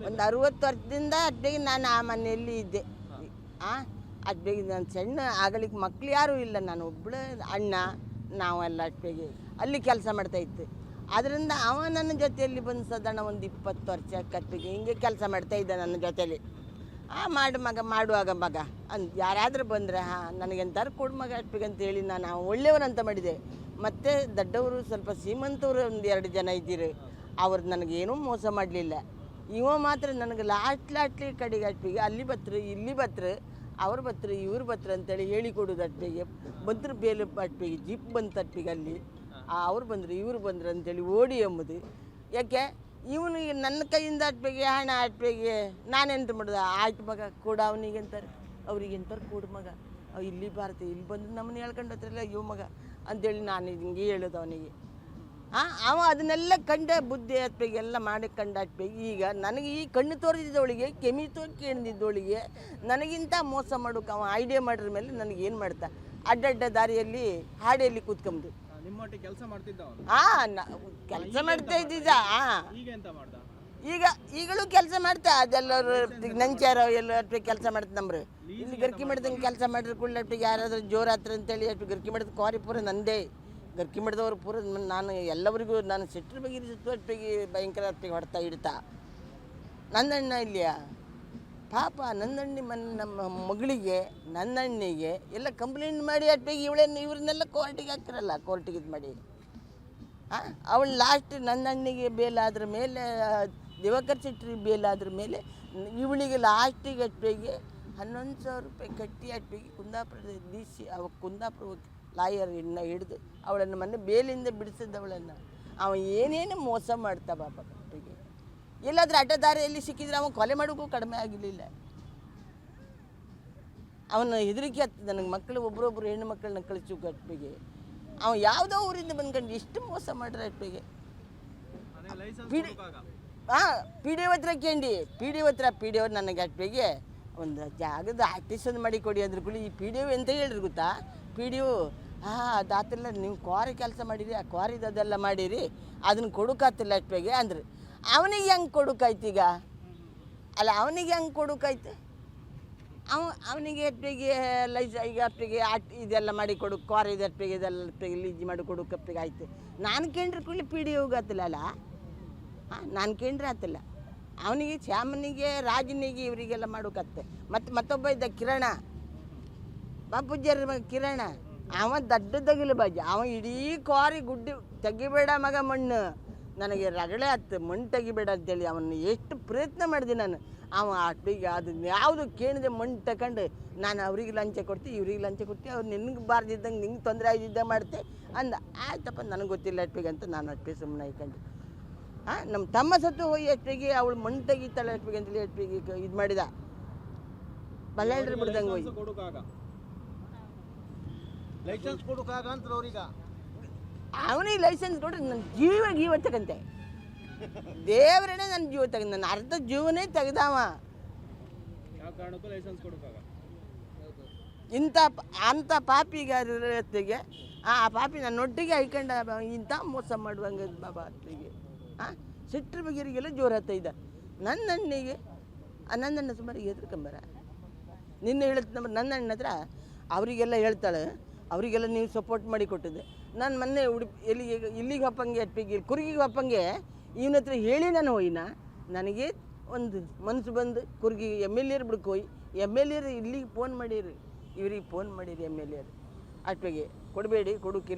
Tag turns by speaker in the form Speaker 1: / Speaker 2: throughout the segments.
Speaker 1: ಒಂದು 60 ವರ್ಷದಿಂದ ಅಷ್ಟಿಗೆ ನಾನು ಆ ಮನೆಯಲ್ಲಿ ಇದ್ದೆ. ಅಷ್ಟಿಗೆ ನಾನು ಸಣ್ಣ ಆಗಲಿಕ್ಕೆ ಮಕ್ಳು ಯಾರೂ ಇಲ್ಲ, ನಾನು ಒಬ್ಬಳು ಅಣ್ಣ, ನಾವೆಲ್ಲ ಅಷ್ಟಿಗೆ ಅಲ್ಲಿ ಕೆಲಸ ಮಾಡ್ತಾಯಿತ್ತು. ಅದರಿಂದ ಅವ ನನ್ನ ಜೊತೆಯಲ್ಲಿ ಬಂದು ಸಾಧಾರಣ ಒಂದು 20 ವರ್ಷ ಕಟ್ಟಿಗೆ ಹಿಂಗೆ ಕೆಲಸ ಮಾಡ್ತಾಯಿದ್ದ ನನ್ನ ಜೊತೆಯಲ್ಲಿ. ಮಾಡುವಾಗ ಮಗ ಯಾರಾದರೂ ಬಂದರೆ ನನಗೆಂತಾರು ಕೊಡು ಮಗ ಅಷ್ಟಿಗೆ ಅಂತೇಳಿ ನಾನು ಒಳ್ಳೆಯವರಂತ ಮಾಡಿದೆ. ಮತ್ತು ದೊಡ್ಡವರು ಸ್ವಲ್ಪ ಶ್ರೀಮಂತವರು ಒಂದು 2 ಜನ ಇದ್ದೀರಿ, ಅವ್ರು ನನಗೇನೂ ಮೋಸ ಮಾಡಲಿಲ್ಲ. ಇವ ಮಾತ್ರ ನನಗೆ ಲಾಟ್ಲಿ ಕಡೆಗೆ ಅಷ್ಟಿಗೆ ಅಲ್ಲಿ ಬತ್ರು ಇಲ್ಲಿ ಬತ್ರು ಅವ್ರು ಬತ್ರು ಇವ್ರು ಬತ್ರು ಅಂತೇಳಿ ಹೇಳಿಕೊಡೋದು ಅಷ್ಟಿಗೆ ಬಂದರು ಬೇಲು ಅಷ್ಟಿಗೆ ಜೀಪ್ ಬಂತು ಅಷ್ಟಿಗೆ ಅಲ್ಲಿ ಅವ್ರು ಬಂದರು ಇವ್ರು ಬಂದರು ಅಂತೇಳಿ ಓಡಿ ಎಂಬುದು. ಯಾಕೆ ಇವನಿಗೆ ನನ್ನ ಕೈಯಿಂದ ಅಷ್ಟಿಗೆ ಹಣ ಅಷ್ಟಿಗೆ ನಾನೆಂತ ಮಾಡೋದು, ಆಯ್ತು ಮಗ ಕೂಡ ಅವನಿಗೆ ಅಂತಾರೆ, ಅವ್ರಿಗೆ ಎಂತಾರೆ ಕೊಡು ಮಗ, ಇಲ್ಲಿ ಬಾರತೆ ಇಲ್ಲಿ ಬಂದು ನಮ್ಮನ್ನ ಹೇಳ್ಕೊಂಡು ಹತ್ರಲ್ಲ ಇವ್ ಮಗ ಅಂತೇಳಿ ನಾನು ಹಿಂಗೆ ಹೇಳೋದು ಅವನಿಗೆ. ಅವ ಅದನ್ನೆಲ್ಲ ಕಂಡೆ ಬುದ್ಧಿ ಹತ್ಬೇಕು ಎಲ್ಲ ಮಾಡಿ ಕಂಡು ಹಾಕ್ಬೇಕು. ಈಗ ನನಗೆ ಈ ಕಣ್ಣು ತೋರಿಸಿದವಳಿಗೆ ಕೆಮಿ ತೋರಿ ಕೇಳಿದ್ದವಳಿಗೆ ನನಗಿಂತ ಮೋಸ ಮಾಡೋಕೆ ಅವ ಐಡಿಯಾ ಮಾಡಿರ ಮೇಲೆ ನನಗೇನು ಮಾಡ್ತಾ ಅಡ್ಡಡ್ಡ ದಾರಿಯಲ್ಲಿ ಹಾಡಿಯಲ್ಲಿ ಕೂತ್ಕೊಂಡು
Speaker 2: ಕೆಲಸ ಮಾಡ್ತಿದ್ದ
Speaker 1: ಕೆಲಸ ಮಾಡ್ತಾ ಇದ್ದಿದ್ದ. ಈಗಲೂ ಕೆಲಸ ಮಾಡ್ತಾ ಅದೆಲ್ಲರೂ ನಂಚಾರ ಎಲ್ಲ ಕೆಲಸ ಮಾಡ್ತಾ ನಮ್ರು ಇಲ್ಲಿ ಗರ್ಕಿ ಮಾಡಿದಂಗೆ ಕೆಲಸ ಮಾಡಿದ್ರೆ ಕುಳ್ಳಟ್ಟಿಗೆ ಯಾರಾದ್ರೂ ಜೋರು ಹತ್ರ ಅಂತೇಳಿ ಅಷ್ಟು ಗರ್ಕಿ ಮಾಡಿದ ಕ್ವಾರಿ ಪೂರ ನಂದೇ. ಗರ್ಕಿ ಮಾಡಿದವರು ಪೂರ ನಾನು ಎಲ್ಲರಿಗೂ ನಾನು ಸಿಟ್ರ ಬಗ್ಗೆ ಸುತ್ತುವಟ್ಟಿಗೆ ಭಯಂಕರ ಹೊಟ್ಟಿಗೆ ಹೊಡ್ತಾ ಇಡ್ತಾ. ನನ್ನಣ್ಣ ಇಲ್ಲಿಯ ಪಾಪ ನನ್ನಣ್ಣಿ ನಮ್ಮ ಮಗಳಿಗೆ ನನ್ನಣ್ಣಿಗೆ ಎಲ್ಲ ಕಂಪ್ಲೇಂಟ್ ಮಾಡಿ ಅಟ್ಟಿಗೆ ಇವ್ರನ್ನೆಲ್ಲ ಕೋರ್ಟಿಗೆ ಹಾಕ್ತಿರಲ್ಲ, ಕೋರ್ಟಿಗೆ ಇದು ಮಾಡಿ ಅವಳು ಲಾಸ್ಟ್ ನನ್ನಣ್ಣಿಗೆ ಬೇಲಾದ್ರ ಮೇಲೆ ದಿವಾಕರ್ ಶೆಟ್ಟಿ ಬೇಲಾದ್ರ ಮೇಲೆ ಇವಳಿಗೆ ಲಾಸ್ಟಿಗೆ ಅಟ್ಟಿಗೆ 11,000 ರೂಪಾಯಿ ಕಟ್ಟಿ ಅಟ್ಟಿಗೆ ಕುಂದಾಪುರದ DC ಅವ ಕುಂದಾಪುರ ಲಾಯರ್ ಹಿಡಿದು ಅವಳನ್ನು ಮೊನ್ನೆ ಬೇಲಿಂದ ಬಿಡಿಸಿದ್ದವಳನ್ನು. ಅವ ಏನೇನು ಮೋಸ ಮಾಡ್ತಾ ಬಾಪ ಕಟ್ಟಿಗೆ ಎಲ್ಲಾದ್ರೂ ಅಡ್ಡದಾರಿಯಲ್ಲಿ ಸಿಕ್ಕಿದ್ರೆ ಅವನು ಕೊಲೆ ಮಾಡೋಕ್ಕೂ ಕಡಿಮೆ ಆಗಿರಲಿಲ್ಲ. ಅವನ ಹೆದರಿಕೆ ಆಗ್ತದೆ ನನಗೆ, ಮಕ್ಕಳು ಒಬ್ಬರೊಬ್ಬರು ಹೆಣ್ಣು ಮಕ್ಕಳನ್ನ ಕಳಿಸು ಕಟ್ಟಿಗೆ. ಅವ ಯಾವುದೋ ಊರಿಂದ ಬಂದ್ಕೊಂಡು ಎಷ್ಟು ಮೋಸ ಮಾಡ್ರೆ ಅಟ್ಟಿಗೆ. ಪಿ ಡಿ ಹತ್ರ ಕೇಳಿ ಪಿ ಡಿ ಅವ್ರು ನನಗೆ ಅಟ್ಟಿಗೆ ಒಂದು ಜಾಗದ ಆರ್ಟಿಸನ್ ಮಾಡಿ ಕೊಡಿ ಅಂದ್ರು ಕೂಡ ಈ ಪಿ ಡಿ ಒ ಎಂತ ಹೇಳ್ರಿ ಗೊತ್ತಾ, ಪಿ ಡಿ ಒ ಅದಾತಿಲ್ಲ ನೀವು ಕ್ವಾರಿ ಕೆಲಸ ಮಾಡಿರಿ, ಆ ಕ್ವಾರಿದು ಅದೆಲ್ಲ ಮಾಡಿರಿ ಅದನ್ನು ಕೊಡೋಕ್ಕಾಗ್ತಿಲ್ಲ ಅಷ್ಟಿಗೆ ಅಂದ್ರೆ ಅವನಿಗೆ ಹೆಂಗೆ ಕೊಡೋಕ್ಕಾಯ್ತು ಈಗ? ಅಲ್ಲ ಅವನಿಗೆ ಹೆಂಗೆ ಕೊಡೋಕ್ಕಾಯ್ತು? ಅವನಿಗೆ ಅಷ್ಟಿಗೆ ಈಗ ಅಷ್ಟಿಗೆ ಇದೆಲ್ಲ ಮಾಡಿ ಕೊಡು ಕ್ವಾರಿದು ಅಷ್ಟಿಗೆ ಇದೆಲ್ಲ ಅಷ್ಟಿಗೆ ಲೀಜಿ ಮಾಡಿ ಕೊಡೋಕೆ ಅಷ್ಟಿಗೆ ಆಯ್ತು. ನಾನು ಕೇಂದ್ರ ಕೂಡಲೇ ಪಿ ಡಿ ಒಗೆ ಆತಿಲ್ಲ ಅಲ್ಲ, ನಾನು ಕೇಂದ್ರ ಆತಿಲ್ಲ. ಅವನಿಗೆ ಶ್ಯಾಮನಿಗೆ ರಾಜನಿಗೆ ಇವರಿಗೆಲ್ಲ ಮಾಡೋಕತ್ತೆ. ಮತ್ತೊಬ್ಬ ಇದ್ದ ಕಿರಣ ಬಾಪೂಜಿಯರ ಕಿರಣ, ಅವ ದೊಡ್ಡದಾಗಿಲ್ಲ ಬಾಜಿ, ಅವ ಇಡೀ ಕ್ವಾರಿ ಗುಡ್ಡಿ ತೆಗಿಬೇಡ ಮಗ ಮಣ್ಣು ನನಗೆ ರಗಳೆ ಹತ್ತು ಮಣ್ಣು ತೆಗಿಬೇಡ ಅಂತೇಳಿ ಅವನ್ನ ಎಷ್ಟು ಪ್ರಯತ್ನ ಮಾಡಿದೆ ನಾನು. ಅವ ಅಷ್ಟಿಗೆ ಅದನ್ನ ಯಾವುದು ಕೇಳಿದೆ ಮಣ್ಣು ತಗೊಂಡು ನಾನು ಅವ್ರಿಗೆ ಲಂಚ ಕೊಡ್ತೀವಿ ಇವ್ರಿಗೆ ಲಂಚ ಕೊಡ್ತೀವಿ, ಅವ್ರು ನಿನಗೆ ಬಾರ್ದಿದ್ದಂಗೆ ನಿಂಗೆ ತೊಂದರೆ ಆಗಿದ್ದ ಮಾಡ್ತೆ ಅಂದ. ಆಯ್ತಪ್ಪ ನನಗೆ ಗೊತ್ತಿಲ್ಲ ಅಷ್ಟಿಗೆ ಅಂತ ನಾನು ಅಷ್ಟಿಗೆ ಸುಮ್ಮನೆ ಇಟ್ಕೊಂಡು ನಮ್ಮ ತಮ್ಮ ಸತ್ತು ಹೋಗಿ ಅಷ್ಟಿಗೆ ಅವಳು ಮಣ್ಣು ತೆಗಿತಾಳೆ ಅಷ್ಟಿಗೆ ಅಂತೇಳಿ ಅಷ್ಟಿಗೆ ಇದು ಮಾಡಿದ ಬಲ್ಲಾಳ್ರಿ ಬಿಡ್ದಂಗೆ ಹೋಗಿ ಅವನಿಗೆ ಲೈಸೆನ್ಸ್ ಕೊಡ್ರಿ ನನ್ನ ಜೀವ ತಗಂತೆ ದೇವರೇನೆ ನನ್ನ ಜೀವ ತೆಗೆದ, ನನ್ನ ಅರ್ಧ ಜೀವನೇ ತೆಗ್ದಾವ. ಅಂಥ ಪಾಪಿಗಾರಿಗೆ ಆ ಪಾಪಿ ನನ್ನೊಟ್ಟಿಗೆ ಹೈಕೊಂಡ ಇಂಥ ಮೋಸ ಮಾಡುವಂಗೆ ಬಾಬಾ ಅತ್ತಿಗೆ ಸಿಟ್ರ ಬಗೆರಿಗೆಲ್ಲ ಜೋರು ಹತ್ತೈದ. ನನ್ನ ಅಣ್ಣಿಗೆ ನನ್ನಣ್ಣ ಸುಮಾರು ಎದ್ರಕಂಬರ ನಿನ್ನೆ ಹೇಳುತ್ತೆ ನನ್ನ ಅಣ್ಣ ಹತ್ರ ಅವರಿಗೆಲ್ಲ ಹೇಳ್ತಾಳೆ, ಅವರಿಗೆಲ್ಲ ನೀವು ಸಪೋರ್ಟ್ ಮಾಡಿ ಕೊಟ್ಟಿದ್ದೆ. ನಾನು ಮೊನ್ನೆ ಇಲ್ಲಿಗೆ ಹೊಪ್ಪಂಗೆ ಅಟ್ಟಿಗೆ ಕುರ್ಗಿಗೆ ಹೊಪ್ಪಂಗೆ ಇವನ ಹತ್ರ ಹೇಳಿ ನಾನು ಹೋಯ್ನ. ನನಗೆ ಒಂದು ಮನಸ್ಸು ಬಂದು ಕುರ್ಗಿ MLA ಬಿಡ್ಕೆ ಹೋಗಿ MLA ಇಲ್ಲಿಗೆ ಫೋನ್ ಮಾಡಿರಿ, ಇವ್ರಿಗೆ ಫೋನ್ ಮಾಡಿರಿ MLA ಅಷ್ಟಿಗೆ ಕೊಡಬೇಡಿ,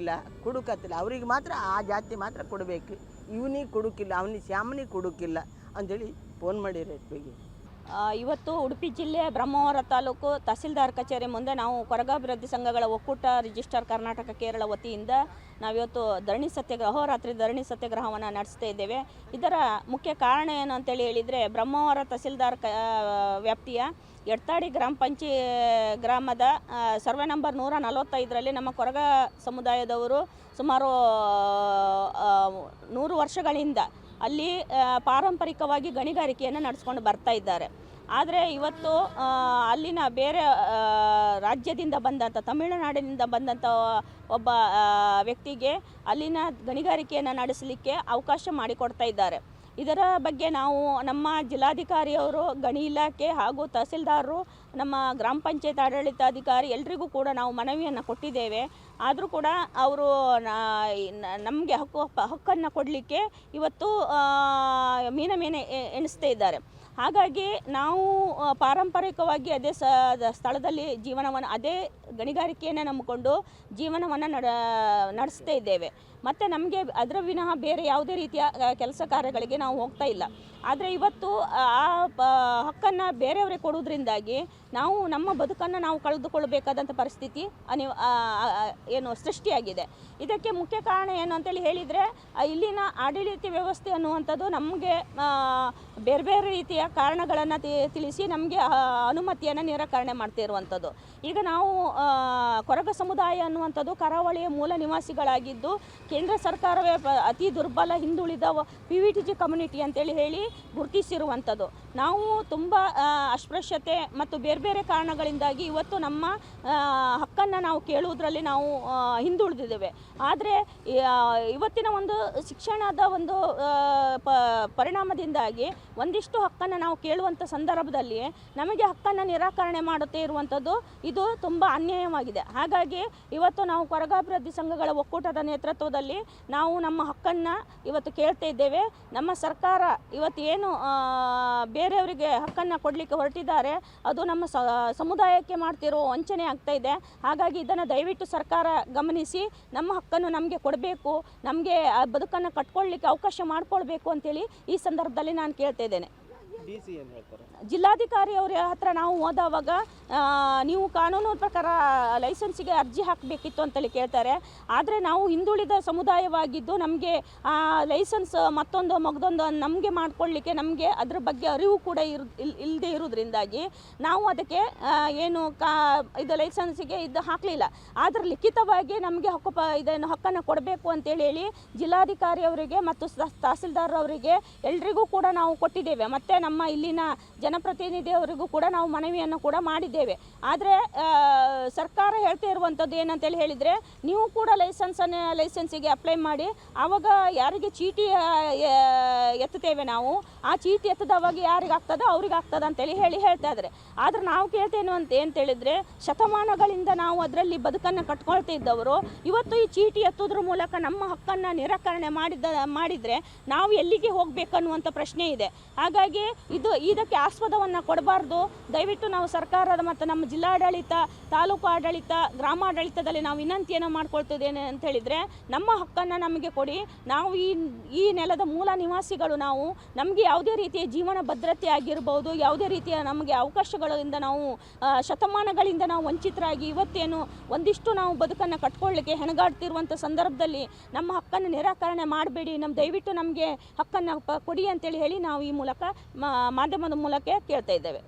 Speaker 1: ಕೊಡೋಕ್ಕಾಗ್ತಿಲ್ಲ ಅವ್ರಿಗೆ ಮಾತ್ರ ಆ ಜಾತಿ ಮಾತ್ರ ಕೊಡಬೇಕು, ಇವನಿಗೆ ಕೊಡೋಕ್ಕಿಲ್ಲ, ಅವನಿಗೆ ಶ್ಯಾಮನಿಗೆ ಕೊಡೋಕ್ಕಿಲ್ಲ ಅಂಥೇಳಿ ಫೋನ್ ಮಾಡಿರಿ ಅಷ್ಟಿಗೆ.
Speaker 3: ಇವತ್ತು ಉಡುಪಿ ಜಿಲ್ಲೆ ಬ್ರಹ್ಮಾವರ ತಾಲೂಕು ತಹಸೀಲ್ದಾರ್ ಕಚೇರಿ ಮುಂದೆ ನಾವು ಕೊರಗಾಭಿವೃದ್ಧಿ ಸಂಘಗಳ ಒಕ್ಕೂಟ ರಿಜಿಸ್ಟರ್ ಕರ್ನಾಟಕ ಕೇರಳ ವತಿಯಿಂದ ನಾವಿವತ್ತು ಅಹೋರಾತ್ರಿ ಧರಣಿ ಸತ್ಯಾಗ್ರಹವನ್ನು ನಡೆಸ್ತಾ ಇದ್ದೇವೆ. ಇದರ ಮುಖ್ಯ ಕಾರಣ ಏನು ಅಂತೇಳಿ ಹೇಳಿದರೆ, ಬ್ರಹ್ಮಾವರ ತಹಸೀಲ್ದಾರ್ ವ್ಯಾಪ್ತಿಯ ಎಡ್ತಾಡಿ ಗ್ರಾಮದ ಸರ್ವೆ ನಂಬರ್ 145ರಲ್ಲಿ ನಮ್ಮ ಕೊರಗ ಸಮುದಾಯದವರು ಸುಮಾರು 100 ವರ್ಷಗಳಿಂದ ಅಲ್ಲಿ ಪಾರಂಪರಿಕವಾಗಿ ಗಣಿಗಾರಿಕೆಯನ್ನು ನಡೆಸ್ಕೊಂಡು ಬರ್ತಾ ಇದ್ದಾರೆ. ಆದರೆ ಇವತ್ತು ಅಲ್ಲಿನ ಬೇರೆ ರಾಜ್ಯದಿಂದ ಬಂದಂಥ ತಮಿಳುನಾಡಿನಿಂದ ಬಂದಂಥ ಒಬ್ಬ ವ್ಯಕ್ತಿಗೆ ಅಲ್ಲಿನ ಗಣಿಗಾರಿಕೆಯನ್ನು ನಡೆಸಲಿಕ್ಕೆ ಅವಕಾಶ ಮಾಡಿಕೊಡ್ತಾ ಇದ್ದಾರೆ. ಇದರ ಬಗ್ಗೆ ನಾವು ನಮ್ಮ ಜಿಲ್ಲಾಧಿಕಾರಿಯವರು, ಗಣಿ ಇಲಾಖೆ ಹಾಗೂ ತಹಸೀಲ್ದಾರರು, ನಮ್ಮ ಗ್ರಾಮ ಪಂಚಾಯತ್ ಆಡಳಿತಾಧಿಕಾರಿ ಎಲ್ರಿಗೂ ಕೂಡ ನಾವು ಮನವಿಯನ್ನು ಕೊಟ್ಟಿದ್ದೇವೆ. ಆದರೂ ಕೂಡ ಅವರು ನಮಗೆ ಹಕ್ಕನ್ನು ಕೊಡಲಿಕ್ಕೆ ಇವತ್ತು ಮೀನ ಎಣಿಸ್ತಾ ಇದ್ದಾರೆ. ಹಾಗಾಗಿ ನಾವು ಪಾರಂಪರಿಕವಾಗಿ ಅದೇ ಸ್ಥಳದಲ್ಲಿ ಜೀವನವನ್ನು, ಅದೇ ಗಣಿಗಾರಿಕೆಯನ್ನು ನಂಬಿಕೊಂಡು ಜೀವನವನ್ನು ನಡೆಸ್ತಾ ಇದ್ದೇವೆ. ಮತ್ತು ನಮಗೆ ಅದರ ವಿನಃ ಬೇರೆ ಯಾವುದೇ ರೀತಿಯ ಕೆಲಸ ಕಾರ್ಯಗಳಿಗೆ ನಾವು ಹೋಗ್ತಾ ಇಲ್ಲ. ಆದರೆ ಇವತ್ತು ಆ ಹಕ್ಕನ್ನು ಬೇರೆಯವರಿಗೆ ಕೊಡೋದ್ರಿಂದಾಗಿ ನಾವು ನಮ್ಮ ಬದುಕನ್ನು ನಾವು ಕಳೆದುಕೊಳ್ಳಬೇಕಾದಂಥ ಪರಿಸ್ಥಿತಿ ಏನು ಸೃಷ್ಟಿಯಾಗಿದೆ. ಇದಕ್ಕೆ ಮುಖ್ಯ ಕಾರಣ ಏನು ಅಂತೇಳಿ ಹೇಳಿದರೆ, ಇಲ್ಲಿನ ಆಡಳಿತ ವ್ಯವಸ್ಥೆ ಅನ್ನುವಂಥದ್ದು ನಮಗೆ ಬೇರೆ ಬೇರೆ ರೀತಿಯ ಕಾರಣಗಳನ್ನು ತಿಳಿಸಿ ನಮಗೆ ಅನುಮತಿಯನ್ನು ನಿರಾಕರಣೆ ಮಾಡ್ತಾ ಇರುವಂಥದ್ದು. ಈಗ ನಾವು ಕೊರಗ ಸಮುದಾಯ ಅನ್ನುವಂಥದ್ದು ಕರಾವಳಿಯ ಮೂಲ ನಿವಾಸಿಗಳಾಗಿದ್ದು, ಕೇಂದ್ರ ಸರ್ಕಾರವೇ ಅತಿ ದುರ್ಬಲ ಹಿಂದುಳಿದ PVTG ಕಮ್ಯುನಿಟಿ ಅಂತೇಳಿ ಹೇಳಿ ಗುರುತಿಸಿರುವಂಥದ್ದು. ನಾವು ತುಂಬ ಅಸ್ಪೃಶ್ಯತೆ ಮತ್ತು ಬೇರೆ ಬೇರೆ ಕಾರಣಗಳಿಂದಾಗಿ ಇವತ್ತು ನಮ್ಮ ಹಕ್ಕನ್ನು ನಾವು ಕೇಳುವುದರಲ್ಲಿ ನಾವು ಹಿಂದುಳಿದಿದ್ದೇವೆ. ಆದರೆ ಇವತ್ತಿನ ಒಂದು ಶಿಕ್ಷಣದ ಒಂದು ಪರಿಣಾಮದಿಂದಾಗಿ ಒಂದಿಷ್ಟು ಹಕ್ಕನ್ನು ನಾವು ಕೇಳುವಂಥ ಸಂದರ್ಭದಲ್ಲಿ ನಮಗೆ ಹಕ್ಕನ್ನು ನಿರಾಕರಣೆ ಮಾಡುತ್ತೇ ಇರುವಂಥದ್ದು ಇದು ತುಂಬ ಅನ್ಯಾಯವಾಗಿದೆ. ಹಾಗಾಗಿ ಇವತ್ತು ನಾವು ಕೊರಗಾಭಿವೃದ್ಧಿ ಸಂಘಗಳ ಒಕ್ಕೂಟದ ನೇತೃತ್ವದಲ್ಲಿ ನಾವು ನಮ್ಮ ಹಕ್ಕನ್ನು ಇವತ್ತು ಕೇಳ್ತಾ ಇದ್ದೇವೆ. ನಮ್ಮ ಸರ್ಕಾರ ಇವತ್ತು ಏನು ಬೇರೆಯವರಿಗೆ ಹಕ್ಕನ್ನು ಕೊಡಲಿಕ್ಕೆ ಹೊರಟಿದ್ದಾರೆ, ಅದು ನಮ್ಮ ಸಮುದಾಯಕ್ಕೆ ಮಾಡ್ತಿರೋ ವಂಚನೆ ಆಗ್ತಾ ಇದೆ. ಹಾಗಾಗಿ ಇದನ್ನು ದಯವಿಟ್ಟು ಸರ್ಕಾರ ಗಮನಿಸಿ ನಮ್ಮ ಹಕ್ಕನ್ನು ನಮಗೆ ಕೊಡಬೇಕು, ನಮಗೆ ಆ ಬದುಕನ್ನು ಕಟ್ಕೊಳ್ಳಿಕ್ಕೆ ಅವಕಾಶ ಮಾಡಿಕೊಳ್ಬೇಕು ಅಂತೇಳಿ ಈ ಸಂದರ್ಭದಲ್ಲಿ ನಾನು ಕೇಳ್ತಾ ಇದ್ದೇನೆ. ಜಿಲ್ಲಾಧಿಕಾರಿ ಅವರ ಹತ್ರ ನಾವು ಹೋದವಾಗ ನೀವು ಕಾನೂನು ಪ್ರಕಾರ ಲೈಸೆನ್ಸಿಗೆ ಅರ್ಜಿ ಹಾಕಬೇಕಿತ್ತು ಅಂತೇಳಿ ಕೇಳ್ತಾರೆ. ಆದರೆ ನಾವು ಹಿಂದುಳಿದ ಸಮುದಾಯವಾಗಿದ್ದು ನಮಗೆ ಆ ಲೈಸೆನ್ಸ್ ಮಗದೊಂದು ನಮಗೆ ಮಾಡಿಕೊಳ್ಳಿಕ್ಕೆ ನಮಗೆ ಅದ್ರ ಬಗ್ಗೆ ಅರಿವು ಕೂಡ ಇಲ್ಲದೆ ಇರೋದ್ರಿಂದಾಗಿ ನಾವು ಅದಕ್ಕೆ ಏನು ಇದು ಲೈಸೆನ್ಸಿಗೆ ಇದು ಹಾಕಲಿಲ್ಲ. ಆದರೆ ಲಿಖಿತವಾಗಿ ನಮಗೆ ಇದನ್ನು ಹಕ್ಕನ್ನು ಕೊಡಬೇಕು ಅಂತೇಳಿ ಹೇಳಿ ಜಿಲ್ಲಾಧಿಕಾರಿ ಅವರಿಗೆ ಮತ್ತು ತಹಸೀಲ್ದಾರ್ ಅವರಿಗೆ ಎಲ್ರಿಗೂ ಕೂಡ ನಾವು ಕೊಟ್ಟಿದ್ದೇವೆ. ಮತ್ತು ನಮ್ಮ ಇಲ್ಲಿನ ಜನಪ್ರತಿನಿಧಿಯವರಿಗೂ ಕೂಡ ನಾವು ಮನವಿಯನ್ನು ಕೂಡ ಮಾಡಿದ್ದೇವೆ. ಆದರೆ ಸರ್ಕಾರ ಹೇಳ್ತಾ ಇರುವಂಥದ್ದು ಏನಂತೇಳಿ ಹೇಳಿದರೆ, ನೀವು ಕೂಡ ಲೈಸೆನ್ಸಿಗೆ ಅಪ್ಲೈ ಮಾಡಿ, ಆವಾಗ ಯಾರಿಗೆ ಚೀಟಿ ಎತ್ತುತ್ತೇವೆ ನಾವು, ಆ ಚೀಟಿ ಎತ್ತದವಾಗ ಯಾರಿಗೆ ಆಗ್ತದೆ ಅವ್ರಿಗೆ ಆಗ್ತದೆ ಅಂತೇಳಿ ಹೇಳ್ತಾ ಇದ್ದಾರೆ. ಆದರೆ ನಾವು ಕೇಳ್ತೇನೆ ಅಂತೇಳಿದರೆ, ಶತಮಾನಗಳಿಂದ ನಾವು ಅದರಲ್ಲಿ ಬದುಕನ್ನು ಕಟ್ಕೊಳ್ತಾ ಇದ್ದವರು ಇವತ್ತು ಈ ಚೀಟಿ ಎತ್ತೋದ್ರ ಮೂಲಕ ನಮ್ಮ ಹಕ್ಕನ್ನು ನಿರಾಕರಣೆ ಮಾಡಿದರೆ ನಾವು ಎಲ್ಲಿಗೆ ಹೋಗಬೇಕನ್ನುವಂಥ ಪ್ರಶ್ನೆ ಇದೆ. ಹಾಗಾಗಿ ಇದಕ್ಕೆ ಆಸ್ಪದವನ್ನು ಕೊಡಬಾರ್ದು. ದಯವಿಟ್ಟು ನಾವು ಸರ್ಕಾರದ ಮತ್ತು ನಮ್ಮ ಜಿಲ್ಲಾಡಳಿತ, ತಾಲೂಕು ಆಡಳಿತ, ಗ್ರಾಮಾಡಳಿತದಲ್ಲಿ ನಾವು ವಿನಂತಿಯನ್ನು ಮಾಡ್ಕೊಳ್ತಿದ್ದೇನೆ ಅಂತ ಹೇಳಿದರೆ, ನಮ್ಮ ಹಕ್ಕನ್ನು ನಮಗೆ ಕೊಡಿ. ನಾವು ಈ ನೆಲದ ಮೂಲ ನಿವಾಸಿಗಳು, ನಮಗೆ ಯಾವುದೇ ರೀತಿಯ ಜೀವನ ಭದ್ರತೆ ಆಗಿರ್ಬೋದು, ಯಾವುದೇ ರೀತಿಯ ನಮಗೆ ಅವಕಾಶಗಳಿಂದ ನಾವು ಶತಮಾನಗಳಿಂದ ನಾವು ವಂಚಿತರಾಗಿ ಇವತ್ತೇನು ಒಂದಿಷ್ಟು ನಾವು ಬದುಕನ್ನು ಕಟ್ಕೊಳ್ಳಿಕ್ಕೆ ಹೆಣಗಾಡ್ತಿರುವಂಥ ಸಂದರ್ಭದಲ್ಲಿ ನಮ್ಮ ಹಕ್ಕನ್ನು ನಿರಾಕರಣೆ ಮಾಡಬೇಡಿ, ದಯವಿಟ್ಟು ನಮಗೆ ಹಕ್ಕನ್ನು ಕೊಡಿ ಅಂತೇಳಿ ಹೇಳಿ ನಾವು ಈ ಮೂಲಕ ಮಾಧ್ಯಮದ ಮೂಲಕ ಕೇಳ್ತಾ ಇದ್ದೇವೆ.